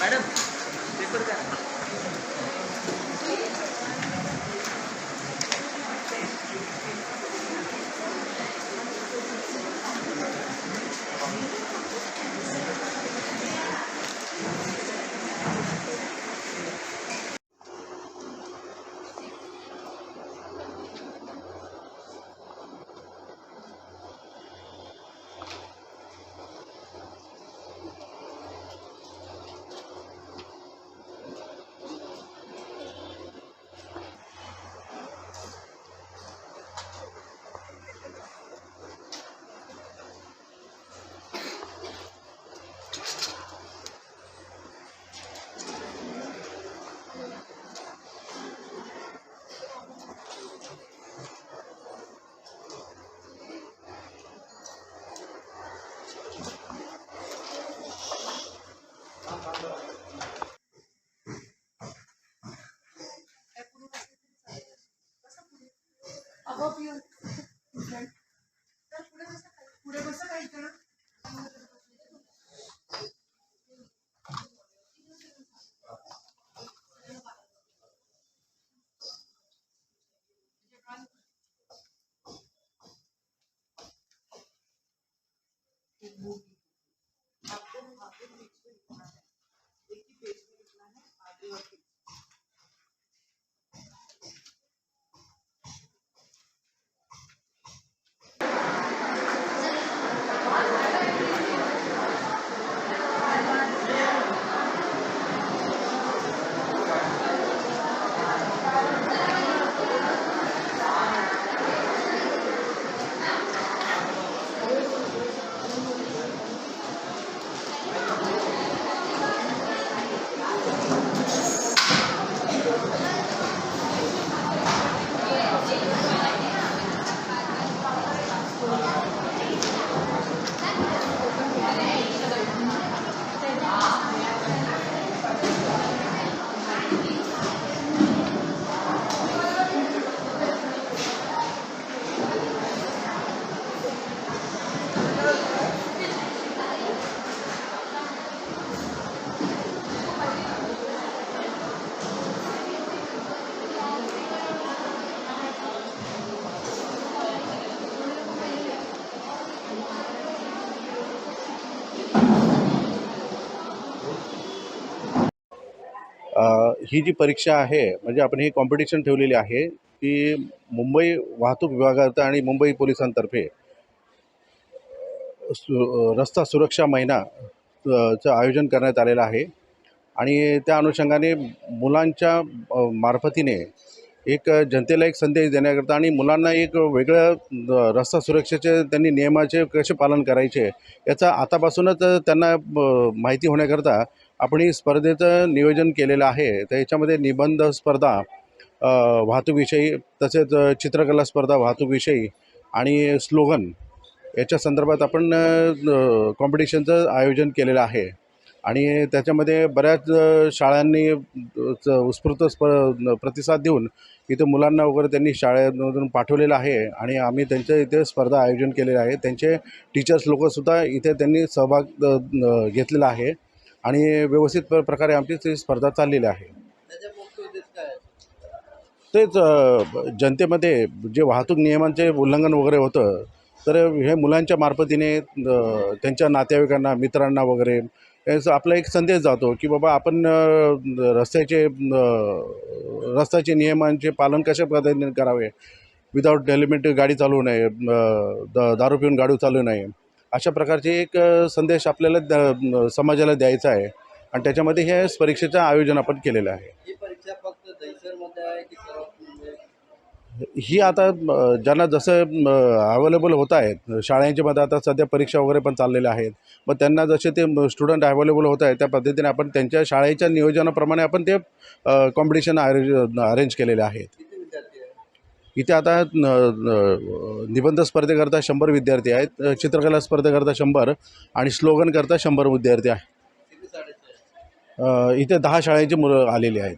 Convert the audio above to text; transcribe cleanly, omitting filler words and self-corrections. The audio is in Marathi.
मैडम पेपर का ही जी परीक्षा आहे म्हणजे आपण ही कॉम्पिटिशन ठेवलेली आहे ती मुंबई वाहतूक विभागात आणि मुंबई पोलिसांतर्फे रस्ता सुरक्षा महिना चं आयोजन करण्यात आलेलं आहे आणि त्या अनुषंगाने मुलांच्या मार्फतीने एक जनतेला एक संदेश देण्याकरता आणि मुलांना एक वेगळं रस्ता सुरक्षेचे त्यांनी नियमाचे कसे पालन करायचे याचा आतापासूनच त्यांना माहिती होण्याकरता आपण ही स्पर्धेचं नियोजन केलेलं आहे. तर याच्यामध्ये निबंध स्पर्धा वाहतूकविषयी तसेच चित्रकला स्पर्धा वाहतूकविषयी आणि स्लोगन याच्या संदर्भात आपण कॉम्पिटिशनचं आयोजन केलेलं आहे आणि त्याच्यामध्ये बऱ्याच शाळांनी उत्स्फूर्त प्रतिसाद देऊन इथे मुलांना वगैरे त्यांनी शाळेमधून पाठवलेलं आहे आणि आम्ही त्यांच्या इथे स्पर्धा आयोजन केलेले आहे. त्यांचे टीचर्स लोकंसुद्धा इथे त्यांनी सहभाग घेतलेला आहे आणि व्यवस्थित प्रकारे आमची ती स्पर्धा चाललेली आहे. तेच जनतेमध्ये जे वाहतूक नियमांचे उल्लंघन वगैरे होतं तर हे मुलांच्या मार्फतीने त्यांच्या नातेवाईकांना मित्रांना वगैरे याचा आपला एक संदेश जातो की बाबा आपण रस्त्याचे नियमांचे पालन कशा पद्धतीने करावे, विदाऊट हेल्मेट गाडी चालवू नये, दारू पिऊन गाडी चालवू नये, अशा प्रकारचे एक संदेश आपल्याला समाजाला द्यायचा आहे आणि त्याच्यामध्ये हे परीक्षेचं आयोजन आपण केलेलं आहे. ही परीक्षा फक्त दहिसरमध्ये आहे की सर्व ही आता ज्यांना जसं अवेलेबल होत आहेत शाळांच्यामध्ये आता सध्या परीक्षा वगैरे पण चाललेल्या आहेत, मग त्यांना जसे ते स्टुडंट अवेलेबल होत आहेत त्या पद्धतीने आपण त्यांच्या शाळेच्या नियोजनाप्रमाणे आपण ते कॉम्पिटिशन अरेंज केलेले आहेत. किती विद्यार्थी आहे? इथे आता निबंध स्पर्धेकरता 100 विद्यार्थी आहेत, चित्रकला स्पर्धेकरता 100 आणि स्लोगनकरता 100 विद्यार्थी आहेत. किती शाळेचे आहे? इथे 10 शाळेची मुलं आलेली आहेत.